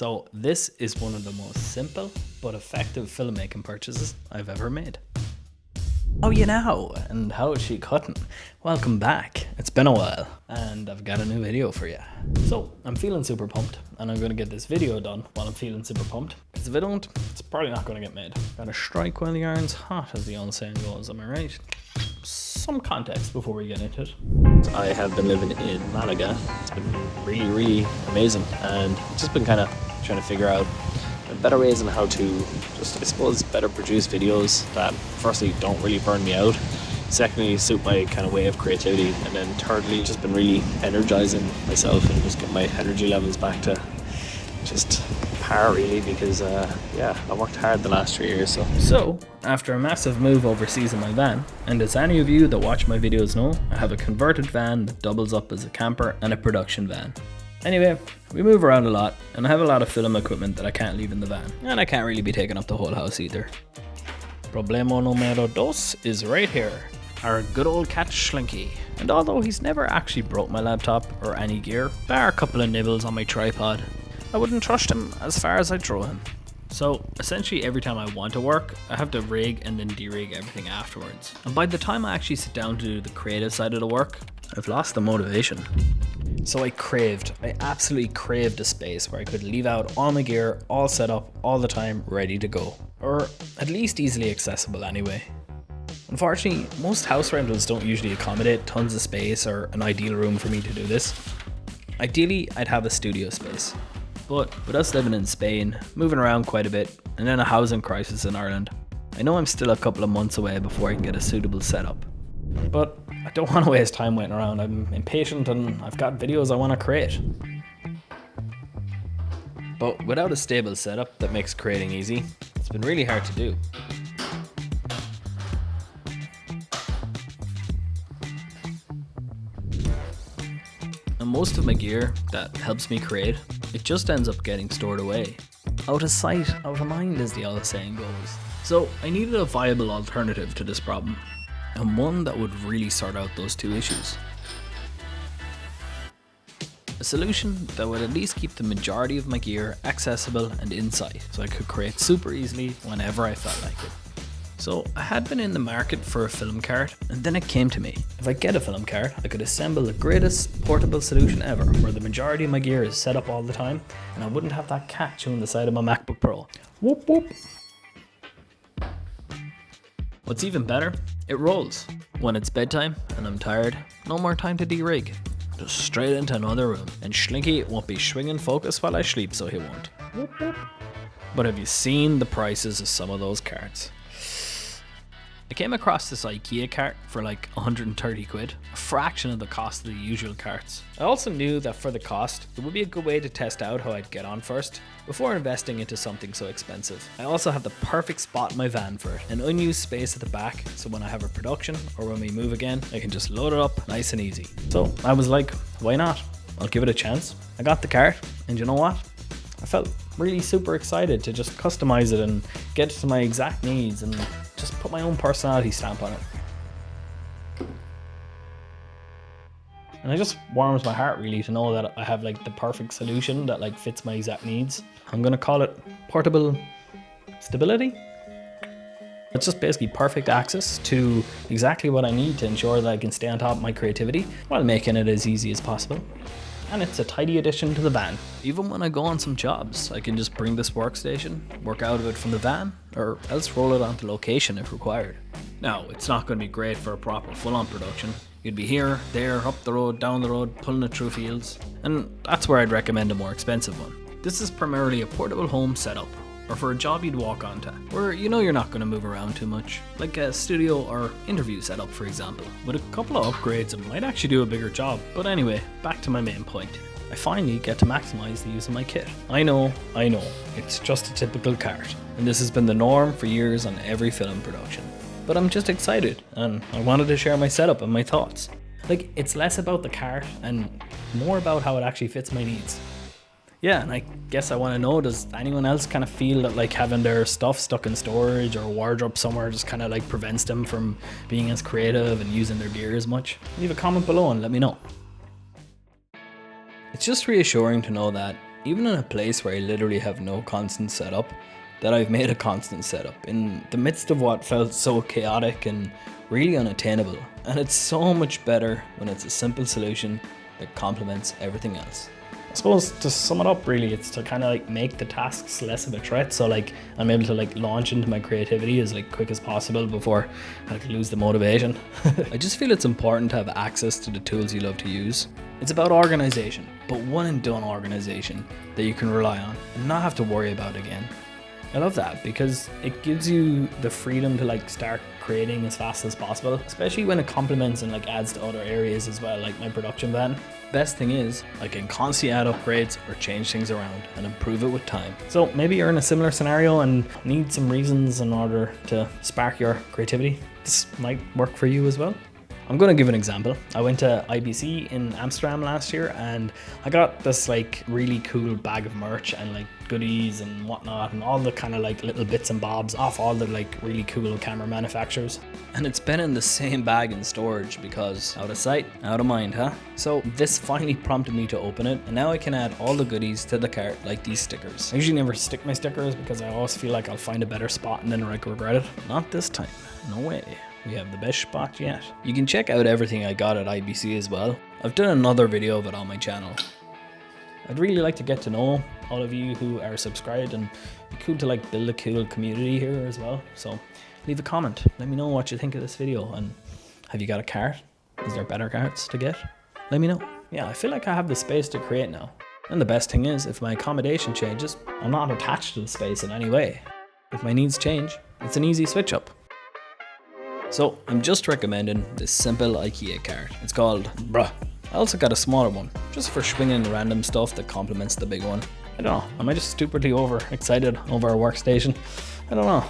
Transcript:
So this is one of the most simple but effective filmmaking purchases I've ever made. How you now? And how is she cutting? Welcome back. It's been a while and I've got a new video for you. So I'm feeling super pumped and I'm going to get this video done while I'm feeling super pumped. Because if I don't, it's probably not going to get made. Gotta strike while the iron's hot, as the old saying goes, am I right? Some context before we get into it. I have been living in Malaga. It's been really amazing, and just been kind of trying to figure out better ways on how to just, I suppose, better produce videos that firstly don't really burn me out, secondly suit my kind of way of creativity, and then thirdly just been really energizing myself and just get my energy levels back to just par really, because yeah, I worked hard the last 3 years. So after a massive move overseas in my van, and as any of you that watch my videos know, I have a converted van that doubles up as a camper and a production van. Anyway, we move around a lot and I have a lot of film equipment that I can't leave in the van, and I can't really be taking up the whole house either. Problema numero dos is right here, our good old cat Slinky. And although he's never actually broke my laptop or any gear, bar a couple of nibbles on my tripod, I wouldn't trust him as far as I'd throw him. So essentially every time I want to work, I have to rig and then de-rig everything afterwards. And by the time I actually sit down to do the creative side of the work, I've lost the motivation. So I absolutely craved a space where I could leave out all my gear, all set up, all the time, ready to go. Or at least easily accessible anyway. Unfortunately, most house rentals don't usually accommodate tons of space or an ideal room for me to do this. Ideally, I'd have a studio space. But with us living in Spain, moving around quite a bit, and then a housing crisis in Ireland, I know I'm still a couple of months away before I can get a suitable setup. But I don't want to waste time waiting around. I'm impatient and I've got videos I want to create. But without a stable setup that makes creating easy, it's been really hard to do. And most of my gear that helps me create, it just ends up getting stored away. Out of sight, out of mind, as the old saying goes. So I needed a viable alternative to this problem, and one that would really sort out those two issues. A solution that would at least keep the majority of my gear accessible and in sight, so I could create super easily whenever I felt like it. So I had been in the market for a film cart, and then it came to me. If I get a film cart, I could assemble the greatest portable solution ever, where the majority of my gear is set up all the time, and I wouldn't have that cat chewing the side of my MacBook Pro. Whoop whoop. What's even better, it rolls. When it's bedtime and I'm tired, no more time to de-rig. Just straight into another room, and Slinky won't be swinging focus while I sleep, so he won't. Whoop whoop. But have you seen the prices of some of those carts? I came across this IKEA cart for like 130 quid, a fraction of the cost of the usual carts. I also knew that for the cost, it would be a good way to test out how I'd get on first, before investing into something so expensive. I also have the perfect spot in my van for it, an unused space at the back, so when I have a production or when we move again, I can just load it up nice and easy. So I was like, why not? I'll give it a chance. I got the cart, and you know what? I felt really super excited to just customize it and get to my exact needs and just put my own personality stamp on it. And it just warms my heart really to know that I have like the perfect solution that like fits my exact needs. I'm gonna call it portable stability. It's just basically perfect access to exactly what I need to ensure that I can stay on top of my creativity while making it as easy as possible. And it's a tidy addition to the van. Even when I go on some jobs, I can just bring this workstation, work out of it from the van, or else roll it onto location if required. Now, it's not going to be great for a proper full-on production. You'd be here, there, up the road, down the road, pulling it through fields, and that's where I'd recommend a more expensive one. This is primarily a portable home setup, or for a job you'd walk onto, where you know you're not going to move around too much, like a studio or interview setup for example. With a couple of upgrades it might actually do a bigger job, but anyway, back to my main point. I finally get to maximize the use of my kit. I know, it's just a typical cart, and this has been the norm for years on every film production. But I'm just excited, and I wanted to share my setup and my thoughts. Like, it's less about the cart and more about how it actually fits my needs. Yeah, and I guess I want to know, does anyone else kind of feel that like having their stuff stuck in storage or wardrobe somewhere just kind of like prevents them from being as creative and using their gear as much? Leave a comment below and let me know. It's just reassuring to know that even in a place where I literally have no constant setup, that I've made a constant setup in the midst of what felt so chaotic and really unattainable. And it's so much better when it's a simple solution that complements everything else. I suppose to sum it up, really, it's to kind of like make the tasks less of a threat. So like I'm able to like launch into my creativity as like quick as possible before I like lose the motivation. I just feel it's important to have access to the tools you love to use. It's about organization, but one and done organization that you can rely on and not have to worry about again. I love that because it gives you the freedom to like start creating as fast as possible, especially when it complements and like adds to other areas as well, like my production van. Best thing is I can constantly add upgrades or change things around and improve it with time. So maybe you're in a similar scenario and need some reasons in order to spark your creativity. This might work for you as well. I'm going to give an example. I went to IBC in Amsterdam last year and I got this like really cool bag of merch and like goodies and whatnot and all the kind of like little bits and bobs off all the like really cool camera manufacturers. And it's been in the same bag in storage because out of sight, out of mind, huh? So this finally prompted me to open it, and now I can add all the goodies to the cart like these stickers. I usually never stick my stickers because I always feel like I'll find a better spot and then I regret it. Not this time, no way. We have the best spot yet. You can check out everything I got at IBC as well. I've done another video of it on my channel. I'd really like to get to know all of you who are subscribed, and it'd be cool to like build a cool community here as well. So leave a comment. Let me know what you think of this video, and have you got a cart? Is there better carts to get? Let me know. Yeah, I feel like I have the space to create now. And the best thing is, if my accommodation changes, I'm not attached to the space in any way. If my needs change, it's an easy switch up. So I'm just recommending this simple IKEA cart. It's called Bruh. I also got a smaller one, just for swinging random stuff that complements the big one. I don't know, am I just stupidly overexcited over a workstation? I don't know.